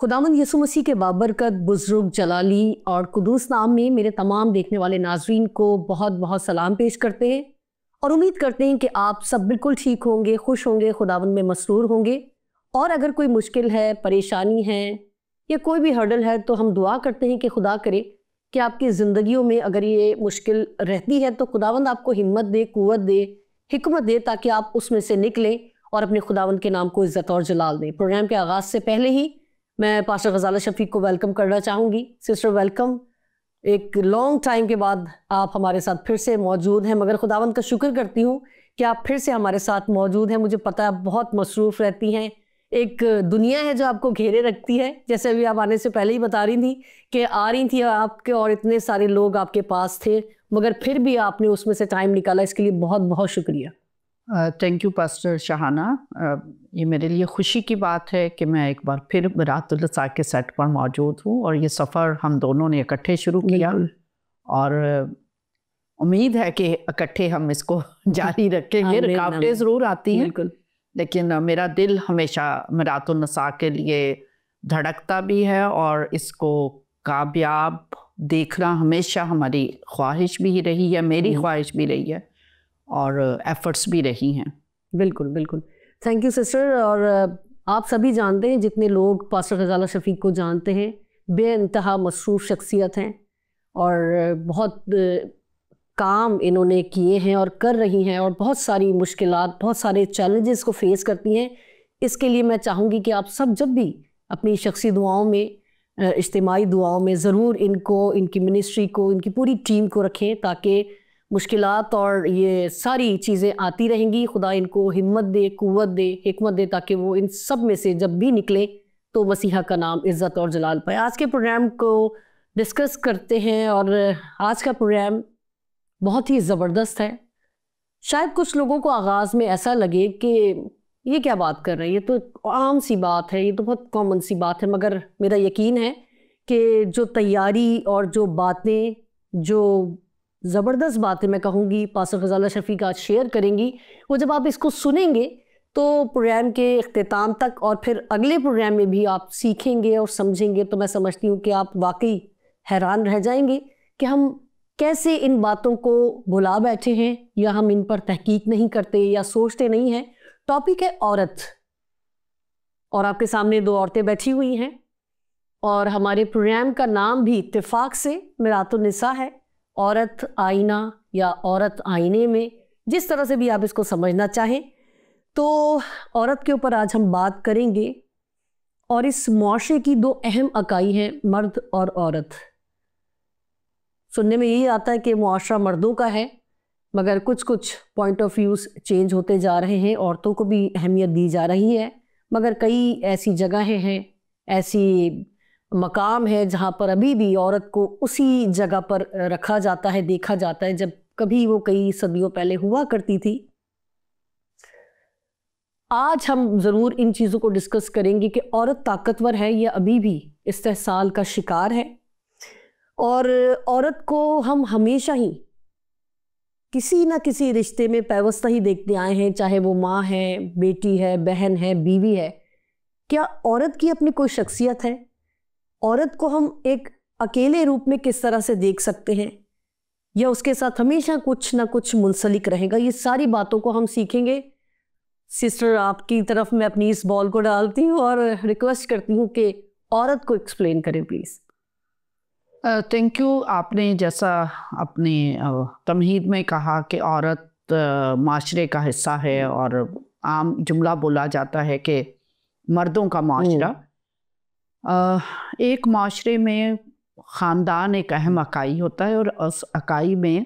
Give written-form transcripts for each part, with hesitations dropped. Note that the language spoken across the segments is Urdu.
خداوند یسوع مسیح کے بابرکت بزرگ جلالی اور قدوس نام میں میرے تمام دیکھنے والے ناظرین کو بہت بہت سلام پیش کرتے ہیں اور امید کرتے ہیں کہ آپ سب بالکل ٹھیک ہوں گے، خوش ہوں گے، خداوند میں مسرور ہوں گے۔ اور اگر کوئی مشکل ہے، پریشانی ہے یا کوئی بھی ہرڈل ہے تو ہم دعا کرتے ہیں کہ خدا کرے کہ آپ کی زندگیوں میں اگر یہ مشکل رہتی ہے تو خداوند آپ کو ہمت دے، قوت دے، حکمت دے تاکہ آپ اس میں سے نکلیں اور اپنے خداوند کے نام کو عزت اور جلال دیں۔ پروگرام کے آغاز سے پہلے ہی میں پاسٹر غزالہ شفیق کو ویلکم کرنا چاہوں گی۔ سسٹر ویلکم، ایک لانگ ٹائم کے بعد آپ ہمارے ساتھ پھر سے موجود ہیں، مگر خداوند کا شکر کرتی ہوں کہ آپ پھر سے ہمارے ساتھ موجود ہیں۔ مجھے پتہ ہے آپ بہت مصروف رہتی ہیں، ایک دنیا ہے جو آپ کو گھیرے رکھتی ہے، جیسے ابھی آپ آنے سے پہلے ہی بتا رہی تھیں کہ آ رہی تھی آپ کے اور اتنے سارے لوگ آپ کے پاس تھے، مگر پھر بھی آپ نے اس میں سے ٹائم نکالا، اس کے لیے بہت بہت شکریہ۔ تھینک یو پاسٹر شہانہ، یہ میرے لیے خوشی کی بات ہے کہ میں ایک بار پھر برات النساء کے سیٹ پر موجود ہوں اور یہ سفر ہم دونوں نے اکٹھے شروع کیا اور امید ہے کہ اکٹھے ہم اس کو جاری رکھیں گے۔ رکاوٹیں ضرور آتی ہیں لیکن میرا دل ہمیشہ برات النساء کے لیے دھڑکتا بھی ہے اور اس کو کامیاب دیکھنا ہمیشہ ہماری خواہش بھی رہی ہے، میری خواہش بھی رہی ہے اور ایفرٹس بھی رہی ہیں۔ بالکل بالکل، تھینک یو سسٹر۔ اور آپ سبھی جانتے ہیں، جتنے لوگ پاسٹر غزالہ شفیق کو جانتے ہیں، بے انتہا مصروف شخصیت ہیں اور بہت کام انہوں نے کیے ہیں اور کر رہی ہیں اور بہت ساری مشکلات، بہت سارے چیلنجز کو فیس کرتی ہیں۔ اس کے لیے میں چاہوں گی کہ آپ سب جب بھی اپنی شخصی دعاؤں میں، اجتماعی دعاؤں میں ضرور ان کو، ان کی منسٹری کو، ان کی پوری ٹیم کو رکھیں تاکہ مشکلات اور یہ ساری چیزیں آتی رہیں گی، خدا ان کو ہمت دے، قوت دے، حکمت دے تاکہ وہ ان سب میں سے جب بھی نکلیں تو مسیحا کا نام عزت اور جلال پائے۔ آج کے پروگرام کو ڈسکس کرتے ہیں اور آج کا پروگرام بہت ہی زبردست ہے۔ شاید کچھ لوگوں کو آغاز میں ایسا لگے کہ یہ کیا بات کر رہے ہیں، یہ تو عام سی بات ہے، یہ تو بہت کامن سی بات ہے، مگر میرا یقین ہے کہ جو تیاری اور جو باتیں، جو زبردست باتیں میں کہوں گی پاسٹر غزالہ شفیق آج شیئر کریں گی، وہ جب آپ اس کو سنیں گے تو پروگرام کے اختتام تک اور پھر اگلے پروگرام میں بھی آپ سیکھیں گے اور سمجھیں گے، تو میں سمجھتی ہوں کہ آپ واقعی حیران رہ جائیں گے کہ ہم کیسے ان باتوں کو بھلا بیٹھے ہیں یا ہم ان پر تحقیق نہیں کرتے یا سوچتے نہیں ہیں۔ ٹاپک ہے عورت، اور آپ کے سامنے دو عورتیں بیٹھی ہوئی ہیں اور ہمارے پروگرام کا نام بھی اتفاق سے برات النساء ہے، عورت آئینہ یا عورت آئینے میں، جس طرح سے بھی آپ اس کو سمجھنا چاہیں۔ تو عورت کے اوپر آج ہم بات کریں گے اور اس معاشرے کی دو اہم اکائی ہیں، مرد اور عورت۔ سننے میں یہی آتا ہے کہ معاشرہ مردوں کا ہے، مگر کچھ پوائنٹ آف ویوز چینج ہوتے جا رہے ہیں، عورتوں کو بھی اہمیت دی جا رہی ہے، مگر کئی ایسی جگہیں ہیں، ایسی مقام ہے جہاں پر ابھی بھی عورت کو اسی جگہ پر رکھا جاتا ہے، دیکھا جاتا ہے جب کبھی وہ کئی صدیوں پہلے ہوا کرتی تھی۔ آج ہم ضرور ان چیزوں کو ڈسکس کریں گے کہ عورت طاقتور ہے یا ابھی بھی استحصال کا شکار ہے، اور عورت کو ہم ہمیشہ ہی کسی نہ کسی رشتے میں پیوستہ ہی دیکھتے آئے ہیں، چاہے وہ ماں ہے، بیٹی ہے، بہن ہے، بیوی ہے۔ کیا عورت کی اپنی کوئی شخصیت ہے؟ عورت کو ہم ایک اکیلے روپ میں کس طرح سے دیکھ سکتے ہیں، یا اس کے ساتھ ہمیشہ کچھ نہ کچھ منسلک رہے گا؟ یہ ساری باتوں کو ہم سیکھیں گے۔ سسٹر، آپ کی طرف میں اپنی اس بال کو ڈالتی ہوں اور ریکویسٹ کرتی ہوں کہ عورت کو ایکسپلین کریں پلیز۔ Thank you. آپ نے جیسا اپنی تمہید میں کہا کہ عورت معاشرے کا حصہ ہے، اور عام جملہ بولا جاتا ہے کہ مردوں کا معاشرہ۔ ایک معاشرے میں خاندان ایک اہم اکائی ہوتا ہے، اور اس اکائی میں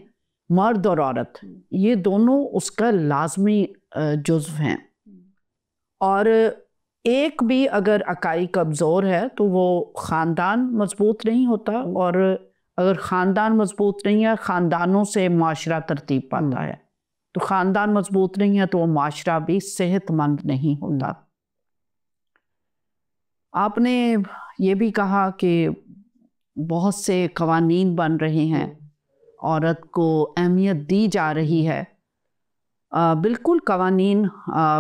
مرد اور عورت یہ دونوں اس کا لازمی جزو ہیں، اور ایک بھی اگر اکائی کمزور ہے تو وہ خاندان مضبوط نہیں ہوتا، اور اگر خاندان مضبوط نہیں ہے، خاندانوں سے معاشرہ ترتیب پاتا ہے، تو خاندان مضبوط نہیں ہے تو وہ معاشرہ بھی صحت مند نہیں ہوتا۔ آپ نے یہ بھی کہا کہ بہت سے قوانین بن رہے ہیں، عورت کو اہمیت دی جا رہی ہے۔ بالکل، قوانین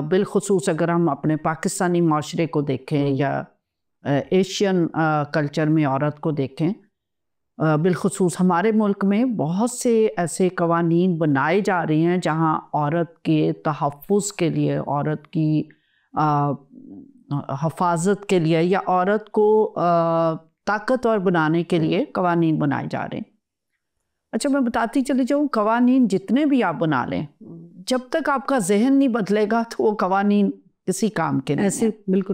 بالخصوص اگر ہم اپنے پاکستانی معاشرے کو دیکھیں یا ایشین کلچر میں عورت کو دیکھیں، بالخصوص ہمارے ملک میں بہت سے ایسے قوانین بنائے جا رہے ہیں جہاں عورت کے تحفظ کے لیے، عورت کی حفاظت کے لیے یا عورت کو طاقتور بنانے کے لیے قوانین بنائے جا رہے ہیں۔ اچھا میں بتاتی چلی جاؤں، قوانین جتنے بھی آپ بنا لیں، جب تک آپ کا ذہن نہیں بدلے گا تو وہ قوانین کسی کام کے نہیں۔ ایسے بالکل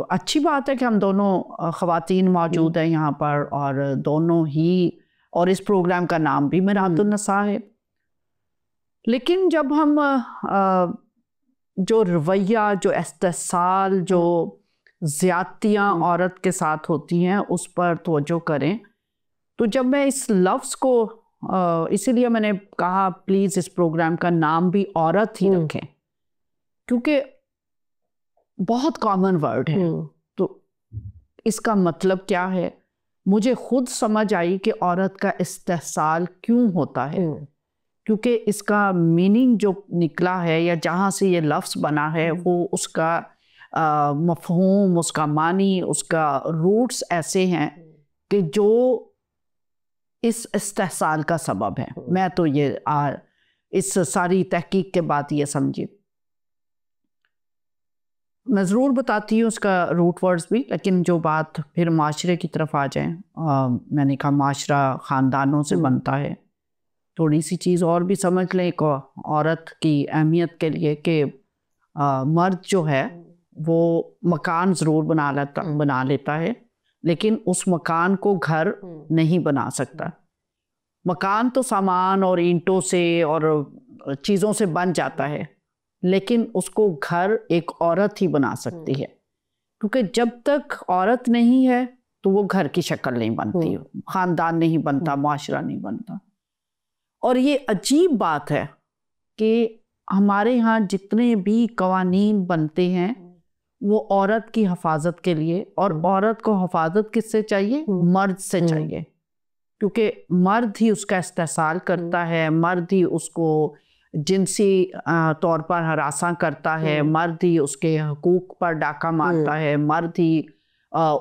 اچھی بات ہے کہ ہم دونوں خواتین موجود ہیں یہاں پر، اور دونوں ہی، اور اس پروگرام کا نام بھی میرات النساء ہے۔ لیکن جب ہم جو رویہ، جو استحصال، جو زیادتیاں عورت کے ساتھ ہوتی ہیں اس پر توجہ کریں، تو جب میں اس لفظ کو اسی لیے میں نے کہا پلیز اس پروگرام کا نام بھی عورت ہی رکھیں، کیونکہ بہت کامن ورڈ ہے۔ تو اس کا مطلب کیا ہے؟ مجھے خود سمجھ آئی کہ عورت کا استحصال کیوں ہوتا ہے، کیونکہ اس کا میننگ جو نکلا ہے یا جہاں سے یہ لفظ بنا ہے وہ اس کا مفہوم، اس کا معنی، اس کا روٹس ایسے ہیں کہ جو اس استحصال کا سبب ہے۔ میں تو یہ اس ساری تحقیق کے بعد یہ سمجھی، میں ضرور بتاتی ہوں اس کا روٹ ورڈز بھی، لیکن جو بات پھر معاشرے کی طرف آ جائیں، میں نے کہا معاشرہ خاندانوں سے بنتا ہے، تھوڑی سی چیز اور بھی سمجھ لیں ایک عورت کی اہمیت کے لیے کہ مرد جو ہے وہ مکان ضرور بنا لیتا ہے، لیکن اس مکان کو گھر نہیں بنا سکتا۔ مکان تو سامان اور اینٹوں سے اور چیزوں سے بن جاتا ہے، لیکن اس کو گھر ایک عورت ہی بنا سکتی ہے، کیونکہ جب تک عورت نہیں ہے تو وہ گھر کی شکل نہیں بنتی، خاندان نہیں بنتا، معاشرہ نہیں بنتا۔ اور یہ عجیب بات ہے کہ ہمارے ہاں جتنے بھی قوانین بنتے ہیں وہ عورت کی حفاظت کے لیے، اور عورت کو حفاظت کس سے چاہیے؟ مرد سے چاہیے، کیونکہ مرد ہی اس کا استحصال کرتا ہے، مرد ہی اس کو جنسی طور پر ہراساں کرتا ہے، مرد ہی اس کے حقوق پر ڈاکہ مارتا ہے، مرد ہی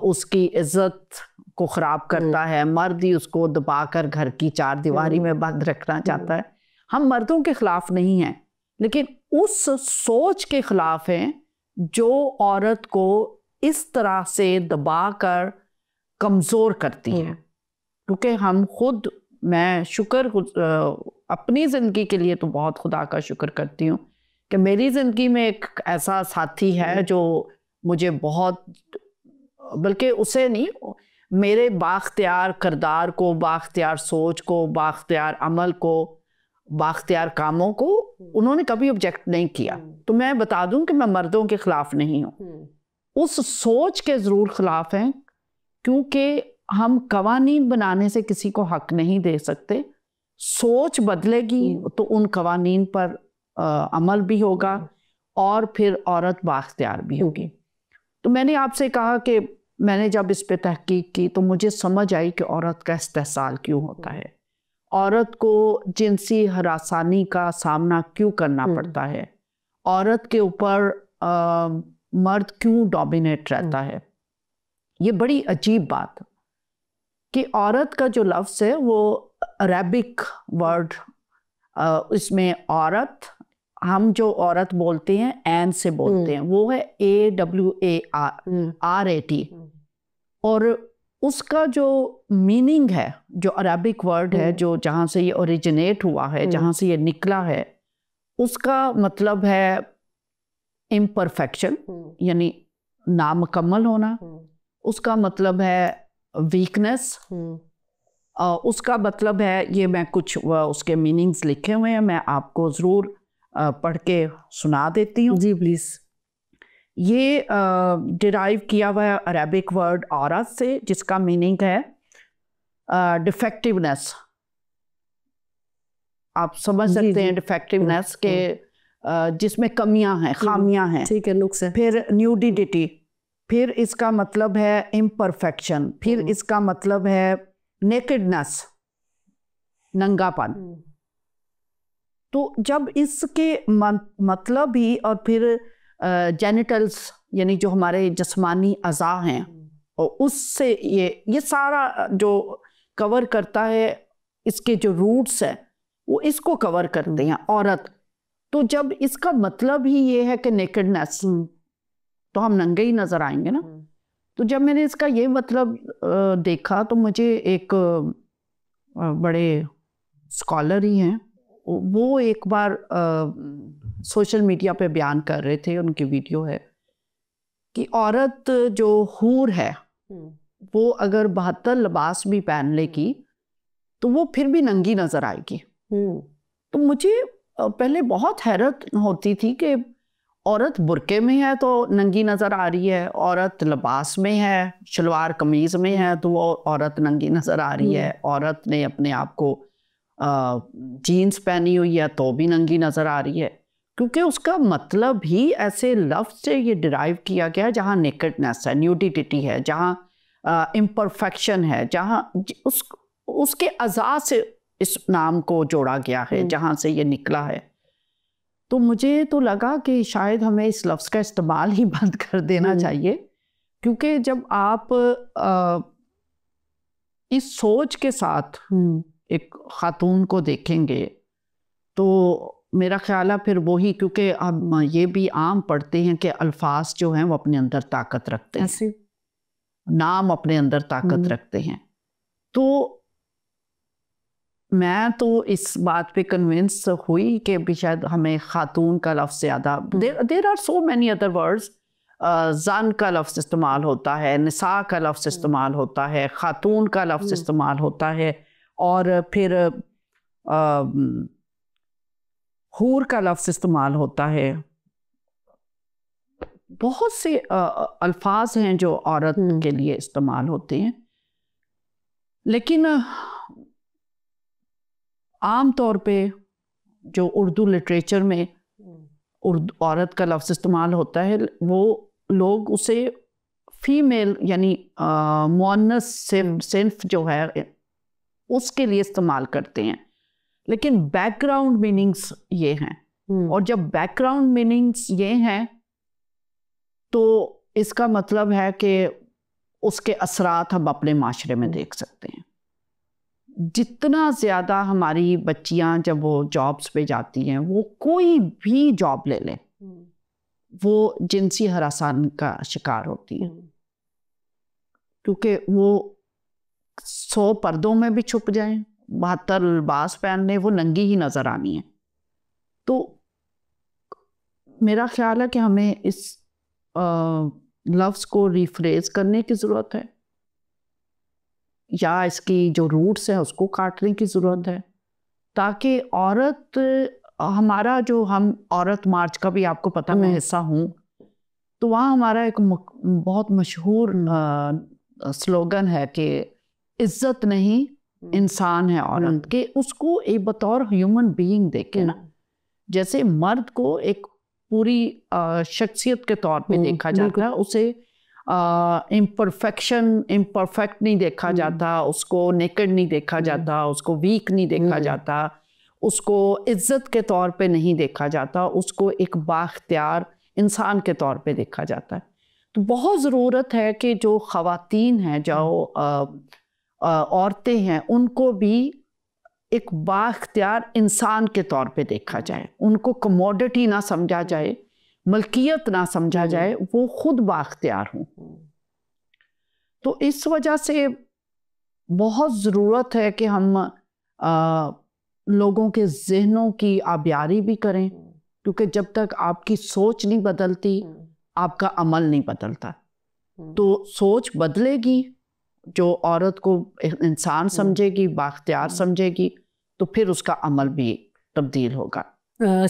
اس کی عزت کو خراب کرتا ہے، مرد ہی اس کو دبا کر گھر کی چار دیواری میں بند رکھنا چاہتا ہے۔ ہم مردوں کے خلاف نہیں ہیں، لیکن اس سوچ کے خلاف ہیں جو عورت کو اس طرح سے دبا کر کمزور کرتی ہے۔ کیونکہ ہم خود، میں اپنی زندگی کے لیے تو بہت خدا کا شکر کرتی ہوں کہ میری زندگی میں ایک ایسا ساتھی ہے جو مجھے بہت، بلکہ اسے نہیں، میرے بااختیار کردار کو، بااختیار سوچ کو، بااختیار عمل کو، بااختیار کاموں کو انہوں نے کبھی آبجیکٹ نہیں کیا۔ تو میں بتا دوں کہ میں مردوں کے خلاف نہیں ہوں، اس سوچ کے ضرور خلاف ہیں، کیونکہ ہم قوانین بنانے سے کسی کو حق نہیں دے سکتے۔ سوچ بدلے گی تو ان قوانین پر عمل بھی ہوگا، اور پھر عورت بااختیار بھی ہوگی۔ تو میں نے آپ سے کہا کہ میں نے جب اس پہ تحقیق کی تو مجھے سمجھ آئی کہ عورت کا استحصال کیوں ہوتا ہے، عورت کو جنسی ہراسانی کا سامنا کیوں کرنا پڑتا ہے، عورت کے اوپر مرد کیوں ڈومینیٹ رہتا ہے۔ یہ بڑی عجیب بات کہ عورت کا جو لفظ ہے وہ عربک ورڈ، اس میں عورت، ہم جو عورت بولتے ہیں این سے بولتے ہیں، وہ ہے AWARAT، اور اس کا جو میننگ ہے، جو عربک ورڈ ہے، جو جہاں سے یہ اوریجنیٹ ہوا ہے، جہاں سے یہ نکلا ہے، اس کا مطلب ہے امپرفیکشن، یعنی نامکمل ہونا، اس کا مطلب ہے ویکنس، اس کا مطلب ہے، یہ میں کچھ اس کے میننگز لکھے ہوئے ہیں، میں آپ کو ضرور پڑھ کے سنا دیتی ہوں۔ جی پلیز۔ یہ ڈیرائیو کیا ہوا ہے عربک ورڈ عورت سے، جس کا میننگ ہے ڈیفیکٹیونیس۔ آپ سمجھ سکتے ہیں ڈیفیکٹیونیس کہ جس میں کمیاں ہیں، خامیاں ہیں، ٹھیک ہے، نقص ہے۔ پھر نیوڈیٹی، پھر اس کا مطلب ہے امپرفیکشن، پھر اس کا مطلب ہے نیکڈنس، ننگا پن۔ تو جب اس کے مطلب ہی اور پھر جینیٹلز یعنی جو ہمارے جسمانی اعضاء ہیں، اور اس سے یہ سارا جو کور کرتا ہے، اس کے جو روٹس ہیں وہ اس کو کور کرتے ہیں عورت. تو جب اس کا مطلب ہی یہ ہے کہ نیکڈنیس، تو ہم ننگے ہی نظر آئیں گے نا. تو جب میں نے اس کا یہ مطلب دیکھا تو مجھے ایک بڑے اسکالر ہی ہیں، وہ ایک بار سوشل میڈیا پہ بیان کر رہے تھے، ان کی ویڈیو ہے کہ عورت جو حور ہے وہ اگر 72 لباس بھی پہن لے گی تو وہ پھر بھی ننگی نظر آئے گی. تو مجھے پہلے بہت حیرت ہوتی تھی کہ عورت برقعے میں ہے تو ننگی نظر آ رہی ہے، عورت لباس میں ہے، شلوار قمیض میں ہے تو وہ عورت ننگی نظر آ رہی ہے، عورت نے اپنے آپ کو جینز پہنی ہوئی ہے تو بھی ننگی نظر آ رہی ہے. کیونکہ اس کا مطلب ہی ایسے لفظ سے یہ ڈرائیو کیا گیا جہاں نیکڈنیس ہے، نیوڈیٹی ہے، جہاں امپرفیکشن ہے، جہاں اس کے اعضاء سے اس نام کو جوڑا گیا ہے، جہاں سے یہ نکلا ہے. تو مجھے تو لگا کہ شاید ہمیں اس لفظ کا استعمال ہی بند کر دینا چاہیے، کیونکہ جب آپ اس سوچ کے ساتھ ایک خاتون کو دیکھیں گے تو میرا خیال ہے پھر وہی، کیونکہ ہم یہ بھی عام پڑھتے ہیں کہ الفاظ جو ہیں وہ اپنے اندر طاقت رکھتے ہیں، نام اپنے اندر طاقت رکھتے ہیں. تو میں تو اس بات پہ کنونس ہوئی کہ بھی شاید ہمیں خاتون کا لفظ زیادہ، there are so many other words, زن کا لفظ استعمال ہوتا ہے، نساء کا لفظ استعمال ہوتا ہے، خاتون کا لفظ استعمال ہوتا ہے، اور پھر حور کا لفظ استعمال ہوتا ہے. بہت سے الفاظ ہیں جو عورت کے لیے استعمال ہوتے ہیں. لیکن عام طور پہ جو اردو لٹریچر میں عورت کا لفظ استعمال ہوتا ہے، وہ لوگ اسے فیمیل یعنی مؤنث صنف جو ہے اس کے لیے استعمال کرتے ہیں. لیکن بیک گراؤنڈ میننگز یہ ہیں، اور جب بیک گراؤنڈ میننگز یہ ہیں تو اس کا مطلب ہے کہ اس کے اثرات ہم اپنے معاشرے میں دیکھ سکتے ہیں. جتنا زیادہ ہماری بچیاں جب وہ جابس پہ جاتی ہیں، وہ کوئی بھی جاب لے لیں، وہ جنسی ہراسانی کا شکار ہوتی ہیں، کیونکہ وہ 100 پردوں میں بھی چھپ جائیں، 72 لباس پہننے، وہ ننگی ہی نظر آنی ہے. تو میرا خیال ہے کہ ہمیں اس لفظ کو ریفریز کرنے کی ضرورت ہے، یا اس کی جو روٹس ہیں اس کو کاٹنے کی ضرورت ہے، تاکہ عورت، ہمارا جو ہم عورت مارچ کا بھی آپ کو پتہ میں حصہ ہوں، تو وہاں ہمارا ایک بہت مشہور سلوگن ہے کہ عزت نہیں انسان ہے عورت، کہ اس کو ایک بطور ہیومن بینگ دیکھیں نا. جیسے مرد کو ایک پوری شخصیت کے طور پہ دیکھا جاتا ہے، اسے امپرفیکٹ نہیں دیکھا جاتا، اس کو نیکڈ نہیں دیکھا جاتا، اس کو ویک نہیں دیکھا جاتا، اس کو عزت کے طور پہ نہیں دیکھا جاتا، اس کو ایک بااختیار انسان کے طور پہ دیکھا جاتا ہے. تو بہت ضرورت ہے کہ جو خواتین ہیں، جو عورتیں ہیں، ان کو بھی ایک بااختیار انسان کے طور پہ دیکھا جائے، ان کو کموڈٹی نہ سمجھا جائے، ملکیت نہ سمجھا جائے، وہ خود بااختیار ہوں. تو اس وجہ سے بہت ضرورت ہے کہ ہم لوگوں کے ذہنوں کی آبیاری بھی کریں، کیونکہ جب تک آپ کی سوچ نہیں بدلتی آپ کا عمل نہیں بدلتا. تو سوچ بدلے گی، جو عورت کو انسان سمجھے گی، بااختیار سمجھے گی، تو پھر اس کا عمل بھی تبدیل ہوگا.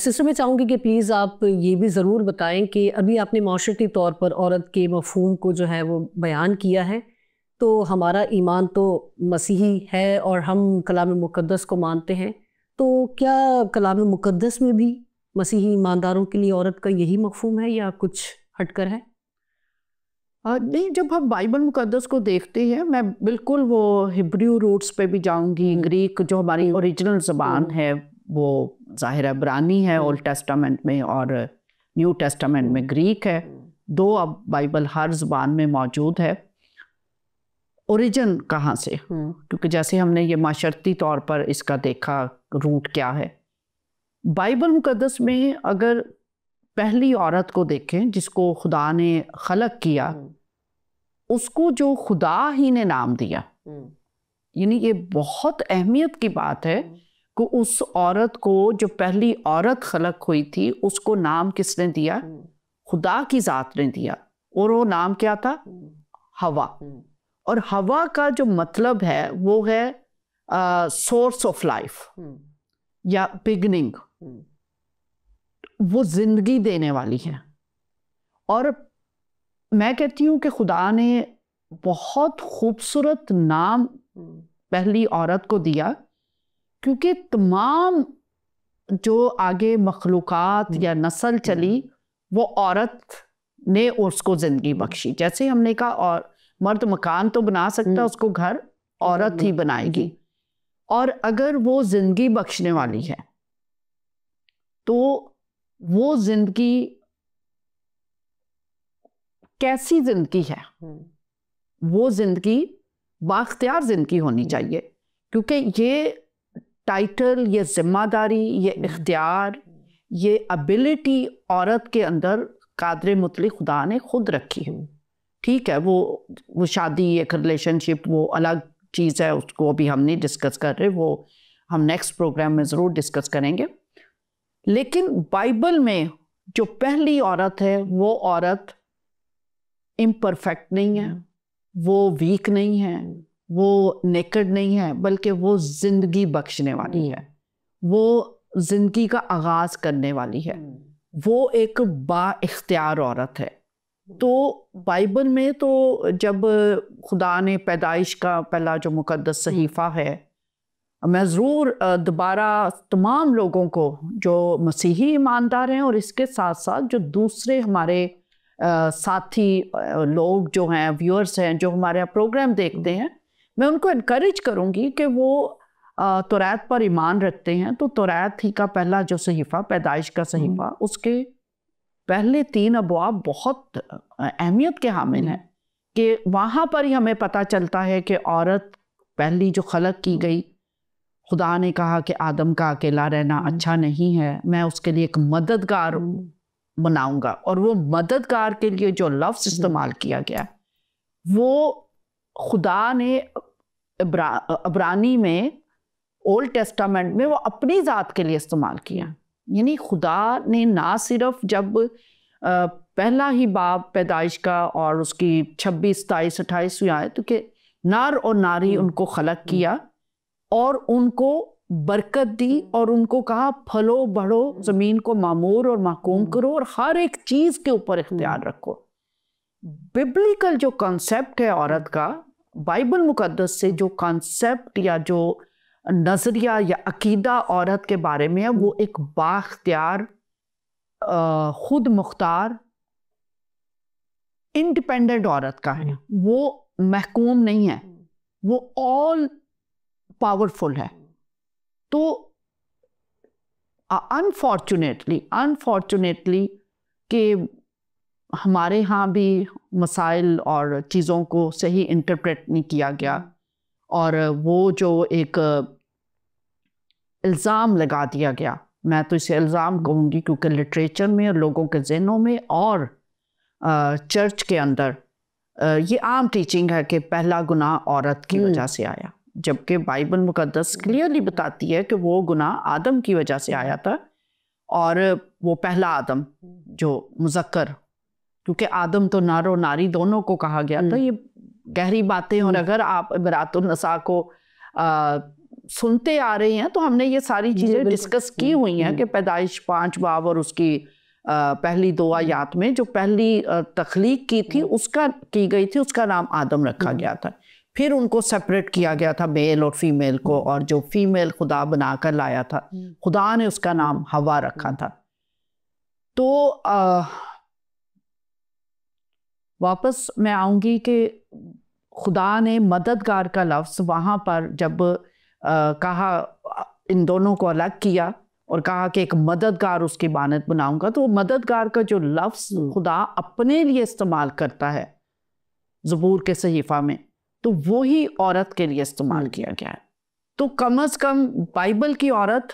سسٹر میں چاہوں گی کہ پلیز آپ یہ بھی ضرور بتائیں کہ ابھی آپ نے معاشرتی طور پر عورت کے مفہوم کو جو ہے وہ بیان کیا ہے، تو ہمارا ایمان تو مسیحی ہے اور ہم کلام مقدس کو مانتے ہیں، تو کیا کلام مقدس میں بھی مسیحی ایمانداروں کے لیے عورت کا یہی مفہوم ہے یا کچھ ہٹ کر ہے؟ نہیں، جب ہم بائبل مقدس کو دیکھتے ہیں، میں بالکل وہ ہبریو روٹس پہ بھی جاؤں گی، گریک جو ہماری اوریجنل زبان ہے وہ ظاہر عبرانی ہے اولڈ ٹیسٹامنٹ میں، اور نیو ٹیسٹامنٹ میں گریک ہے، 2 اب بائبل ہر زبان میں موجود ہے۔ اوریجن کہاں سے؟ کیونکہ جیسے ہم نے یہ معاشرتی طور پر اس کا دیکھا روٹ کیا ہے، بائبل مقدس میں اگر پہلی عورت کو دیکھیں جس کو خدا نے خلق کیا، اس کو جو خدا ہی نے نام دیا، یعنی یہ بہت اہمیت کی بات ہے کہ اس عورت کو جو پہلی عورت خلق ہوئی تھی اس کو نام کس نے دیا؟ خدا کی ذات نے دیا، اور وہ نام کیا تھا؟ ہوا۔ اور ہوا کا جو مطلب ہے وہ ہے سورس آف لائف یا بگننگ، وہ زندگی دینے والی ہے۔ اور میں کہتی ہوں کہ خدا نے بہت خوبصورت نام پہلی عورت کو دیا، کیونکہ تمام جو آگے مخلوقات یا نسل چلی وہ عورت نے اس کو زندگی بخشی۔ جیسے ہم نے کہا اور مرد مکان تو بنا سکتا، اس کو گھر عورت ہی بنائے گی، اور اگر وہ زندگی بخشنے والی ہے تو وہ زندگی کیسی زندگی ہے؟ وہ زندگی بااختیار زندگی ہونی چاہیے، کیونکہ یہ ٹائٹل، یہ ذمہ داری، یہ اختیار، یہ ابیلٹی عورت کے اندر قادر مطلق خدا نے خود رکھی ہے۔ ٹھیک ہے، وہ شادی، ایک ریلیشن شپ، وہ الگ چیز ہے، اس کو ابھی ہم نہیں ڈسکس کر رہے، وہ ہم نیکسٹ پروگرام میں ضرور ڈسکس کریں گے۔ لیکن بائبل میں جو پہلی عورت ہے وہ عورت امپرفیکٹ نہیں ہے، وہ ویک نہیں ہے، وہ نیکڈ نہیں ہے، بلکہ وہ زندگی بخشنے والی ہے، وہ زندگی کا آغاز کرنے والی ہے، وہ ایک با اختیار عورت ہے۔ تو بائبل میں تو جب خدا نے پیدائش کا پہلا جو مقدس صحیفہ ہے، میں ضرور دوبارہ تمام لوگوں کو جو مسیحی ایماندار ہیں اور اس کے ساتھ ساتھ جو دوسرے ہمارے ساتھی لوگ جو ہیں، ویورز ہیں، جو ہمارے پروگرام دیکھتے ہیں، میں ان کو انکریج کروں گی کہ وہ توریت پر ایمان رکھتے ہیں تو توریت ہی کا پہلا جو صحیفہ، پیدائش کا صحیفہ، اس کے پہلے 3 ابواب بہت اہمیت کے حامل ہیں، کہ وہاں پر ہی ہمیں پتہ چلتا ہے کہ عورت پہلی جو خلق کی گئی، خدا نے کہا کہ آدم کا اکیلا رہنا اچھا نہیں ہے، میں اس کے لیے ایک مددگار بناؤں گا، اور وہ مددگار کے لیے جو لفظ استعمال کیا گیا وہ خدا نے عبرانی میں، اولڈ ٹیسٹامنٹ میں، وہ اپنی ذات کے لیے استعمال کیا۔ یعنی خدا نے نہ صرف جب پہلا ہی باب پیدائش کا اور اس کی 26، 27، 28 آیت کہ نر اور ناری ان کو خلق کیا اور ان کو برکت دی، اور ان کو کہا پھلو بڑھو، زمین کو معمور اور محکوم کرو، اور ہر ایک چیز کے اوپر اختیار رکھو۔ ببلیکل جو کانسیپٹ ہے عورت کا، بائبل مقدس سے جو کانسیپٹ یا جو نظریہ یا عقیدہ عورت کے بارے میں ہے، وہ ایک بااختیار، خود مختار، انڈیپینڈنٹ عورت کا ہے۔ وہ محکوم نہیں ہے، وہ آل پاورفل ہے۔ تو انفارچونیٹلی کہ ہمارے ہاں بھی مسائل اور چیزوں کو صحیح انٹرپریٹ نہیں کیا گیا، اور وہ جو ایک الزام لگا دیا گیا، میں تو اسے الزام کہوں گی، کیونکہ لٹریچر میں اور لوگوں کے ذہنوں میں اور چرچ کے اندر یہ عام ٹیچنگ ہے کہ پہلا گناہ عورت کی وجہ سے آیا، جبکہ بائبل مقدس کلیئرلی بتاتی ہے کہ وہ گناہ آدم کی وجہ سے آیا تھا، اور وہ پہلا آدم جو مذکر، کیونکہ آدم تو نر و ناری دونوں کو کہا گیا تھا۔ یہ گہری باتیں، اور اگر آپ عبرات النساء کو سنتے آ رہے ہیں تو ہم نے یہ ساری چیزیں ڈسکس کی ہوئی ہیں کہ پیدائش 5 باب اور اس کی پہلی 2 آیات میں جو پہلی تخلیق کی تھی، اس کا کی گئی تھی، اس کا نام آدم رکھا گیا تھا۔ پھر ان کو سپریٹ کیا گیا تھا، میل اور فیمیل کو، اور جو فیمیل خدا بنا کر لایا تھا، خدا نے اس کا نام ہوا رکھا تھا۔ تو واپس میں آؤں گی کہ خدا نے مددگار کا لفظ وہاں پر جب کہا ان دونوں کو الگ کیا، اور کہا کہ ایک مددگار اس کی مانند بناؤں گا. تو وہ مددگار کا جو لفظ خدا اپنے لیے استعمال کرتا ہے زبور کے صحیفہ میں, تو وہی عورت کے لیے استعمال کیا گیا ہے. تو کم از کم بائبل کی عورت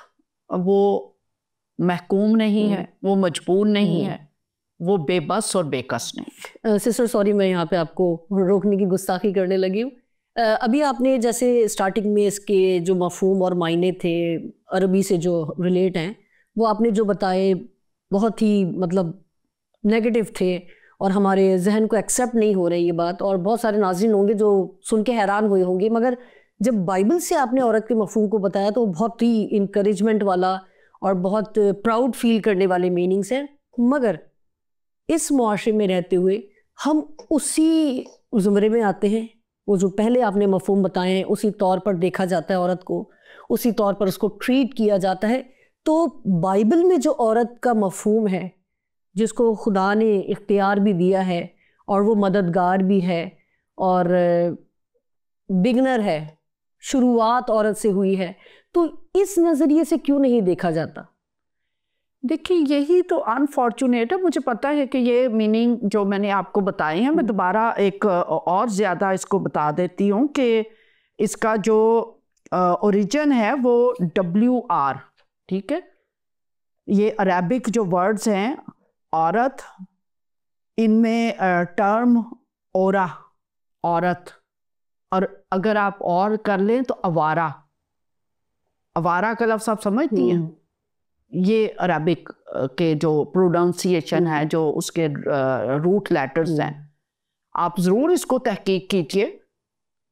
وہ محکوم نہیں ہے, وہ مجبور نہیں ہے, وہ بے بس اور بے کس نہیں. سسٹر سوری میں یہاں پہ آپ کو روکنے کی گستاخی کرنے لگی ہوں. ابھی آپ نے جیسے اسٹارٹنگ میں اس کے جو مفہوم اور معنی تھے عربی سے جو ریلیٹ ہیں وہ آپ نے جو بتائے بہت ہی مطلب نیگیٹو تھے اور ہمارے ذہن کو ایکسیپٹ نہیں ہو رہی یہ بات, اور بہت سارے ناظرین ہوں گے جو سن کے حیران ہوئے ہوں گے. مگر جب بائبل سے آپ نے عورت کے مفہوم کو بتایا تو بہت ہی انکریجمنٹ والا اور بہت پراؤڈ فیل کرنے والے میننگس ہیں. مگر اس معاشرے میں رہتے ہوئے ہم اسی زمرے میں آتے ہیں, وہ جو پہلے آپ نے مفہوم بتائے ہیں اسی طور پر دیکھا جاتا ہے عورت کو, اسی طور پر اس کو ٹریٹ کیا جاتا ہے. تو بائبل میں جو عورت کا مفہوم ہے جس کو خدا نے اختیار بھی دیا ہے اور وہ مددگار بھی ہے اور بگنر ہے, شروعات عورت سے ہوئی ہے, تو اس نظریے سے کیوں نہیں دیکھا جاتا؟ دیکھیے یہی تو انفارچونیٹ ہے. مجھے پتا ہے کہ یہ میننگ جو میں نے آپ کو بتائے ہیں, میں دوبارہ ایک اور زیادہ اس کو بتا دیتی ہوں کہ اس کا جو اوریجن ہے وہ WR, ٹھیک ہے, یہ عربک جو ورڈز ہیں عورت, ان میں ٹرم اورا عورت, اور اگر آپ اور کر لیں تو اوارا, اوارا کا لفظ آپ سمجھتی ہیں, یہ عربک کے جو پروننسیشن ہے, جو اس کے روٹ لیٹرز ہیں, آپ ضرور اس کو تحقیق کیجئے.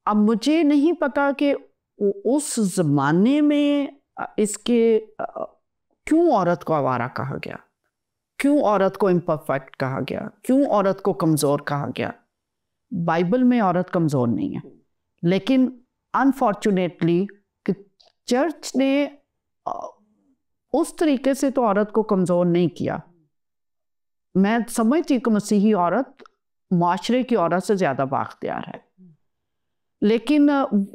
اب مجھے نہیں پتا کہ اس زمانے میں اس کے کیوں عورت کو آوارہ کہا گیا, کیوں عورت کو امپرفیکٹ کہا گیا, کیوں عورت کو کمزور کہا گیا. بائبل میں عورت کمزور نہیں ہے, لیکن انفارچونیٹلی کہ چرچ نے اس طریقے سے تو عورت کو کمزور نہیں کیا. میں سمجھتی کہ مسیحی عورت معاشرے کی عورت سے زیادہ بااختیار ہے, لیکن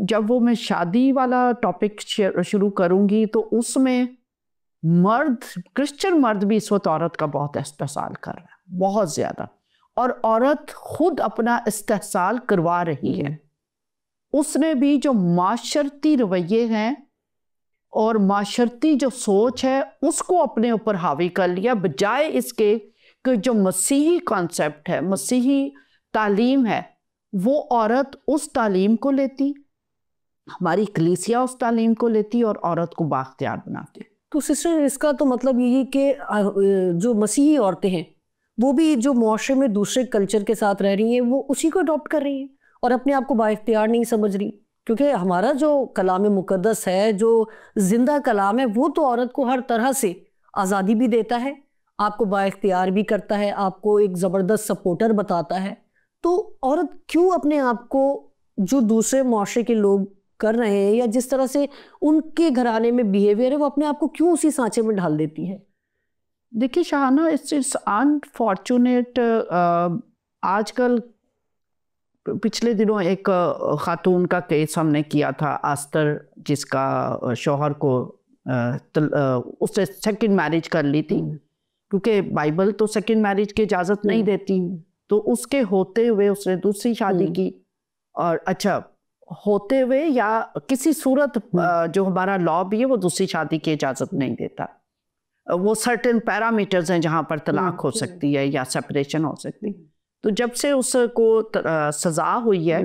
جب وہ میں شادی والا ٹاپک شروع کروں گی تو اس میں مرد, کرسچن مرد بھی اس وقت عورت کا بہت استحصال کر رہا ہے, بہت زیادہ, اور عورت خود اپنا استحصال کروا رہی ہے. اس نے بھی جو معاشرتی رویے ہیں اور معاشرتی جو سوچ ہے اس کو اپنے اوپر حاوی کر لیا, بجائے اس کے کہ جو مسیحی کانسیپٹ ہے, مسیحی تعلیم ہے, وہ عورت اس تعلیم کو لیتی, ہماری کلیسیا اس تعلیم کو لیتی اور عورت کو بااختیار بناتی. تو سسٹر اس کا تو مطلب یہی کہ جو مسیحی عورتیں ہیں وہ بھی جو معاشرے میں دوسرے کلچر کے ساتھ رہ رہی ہیں وہ اسی کو اڈاپٹ کر رہی ہیں اور اپنے آپ کو بااختیار نہیں سمجھ رہی, کیونکہ ہمارا جو کلام مقدس ہے, جو زندہ کلام ہے, وہ تو عورت کو ہر طرح سے آزادی بھی دیتا ہے, آپ کو بااختیار بھی کرتا ہے, آپ کو ایک زبردست سپورٹر بتاتا ہے. تو عورت کیوں اپنے آپ کو جو دوسرے معاشرے کے لوگ کر رہے ہیں یا جس طرح سے ان کے گھرانے میں بیہیویئر ہے وہ اپنے آپ کو کیوں اسی سانچے میں ڈھال دیتی ہے؟ دیکھیے شاہانہ, اٹس انفارچونیٹ. آج کل پچھلے دنوں ایک خاتون کا کیس ہم نے کیا تھا, آستر, جس کا شوہر کو اس نے سیکنڈ میرج کر لی تھی, کیونکہ بائبل تو سیکنڈ میرج کی اجازت نہیں دیتی, تو اس کے ہوتے ہوئے اس نے دوسری شادی کی. اور اچھا ہوتے ہوئے یا کسی صورت جو ہمارا لا بھی ہے وہ دوسری شادی کی اجازت نہیں دیتا, وہ سرٹن پیرامیٹرز ہیں جہاں پر طلاق ہو سکتی ہے یا سپریشن ہو سکتی. تو جب سے اس کو سزا ہوئی ہے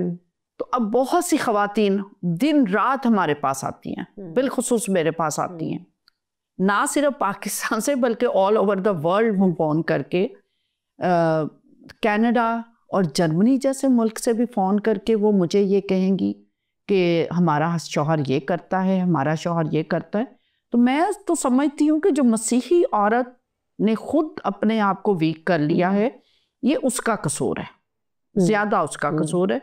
تو اب بہت سی خواتین دن رات ہمارے پاس آتی ہیں, بالخصوص میرے پاس آتی ہیں, نہ صرف پاکستان سے بلکہ آل اوور دا ورلڈ وہ فون کر کے, کینیڈا اور جرمنی جیسے ملک سے بھی فون کر کے وہ مجھے یہ کہیں گی کہ ہمارا شوہر یہ کرتا ہے, ہمارا شوہر یہ کرتا ہے. تو میں تو سمجھتی ہوں کہ جو مسیحی عورت نے خود اپنے آپ کو ویک کر لیا ہے یہ اس کا قصور ہے, زیادہ اس کا قصور ہے,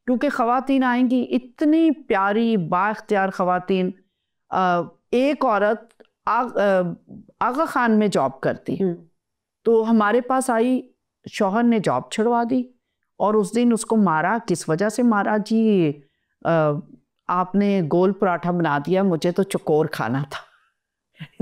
کیونکہ خواتین آئیں گی اتنی پیاری بااختیار خواتین. ایک عورت آغا خان میں جاب کرتی, تو ہمارے پاس آئی, شوہر نے جاب چھڑوا دی اور اس دن اس کو مارا. کس وجہ سے مارا؟ جی آپ نے گول پراٹھا بنا دیا, مجھے تو چکور کھانا تھا.